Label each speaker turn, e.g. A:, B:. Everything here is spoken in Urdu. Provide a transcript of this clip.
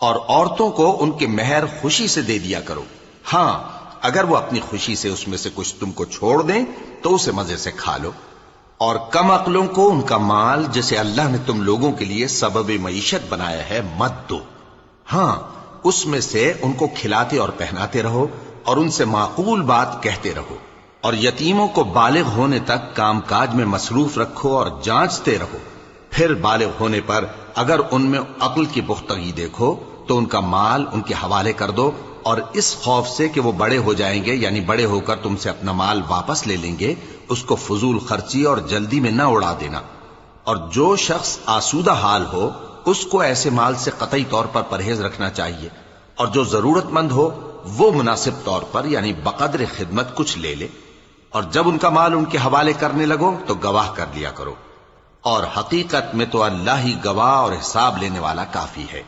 A: اور عورتوں کو ان کے مہر خوشی سے دے دیا کرو، ہاں اگر وہ اپنی خوشی سے اس میں سے کچھ تم کو چھوڑ دیں تو اسے مزے سے کھا لو۔ اور کم عقلوں کو ان کا مال جسے اللہ نے تم لوگوں کے لیے سبب معیشت بنایا ہے مت دو، ہاں اس میں سے ان کو کھلاتے اور پہناتے رہو اور ان سے معقول بات کہتے رہو، اور یتیموں کو بالغ ہونے تک کام کاج میں مصروف رکھو اور جانچتے رہو، پھر بالغ ہونے پر اگر ان میں عقل کی پختگی دیکھو تو ان کا مال ان کے حوالے کر دو، اور اس خوف سے کہ وہ بڑے ہو جائیں گے یعنی بڑے ہو کر تم سے اپنا مال واپس لے لیں گے، اس کو فضول خرچی اور جلدی میں نہ اڑا دینا۔ اور جو شخص آسودہ حال ہو اس کو ایسے مال سے قطعی طور پر پرہیز رکھنا چاہیے، اور جو ضرورت مند ہو وہ مناسب طور پر یعنی بقدر خدمت کچھ لے لے، اور جب ان کا مال ان کے حوالے کرنے لگو تو گواہ کر لیا کرو، اور حقیقت میں تو اللہ ہی گواہ اور حساب لینے والا کافی ہے۔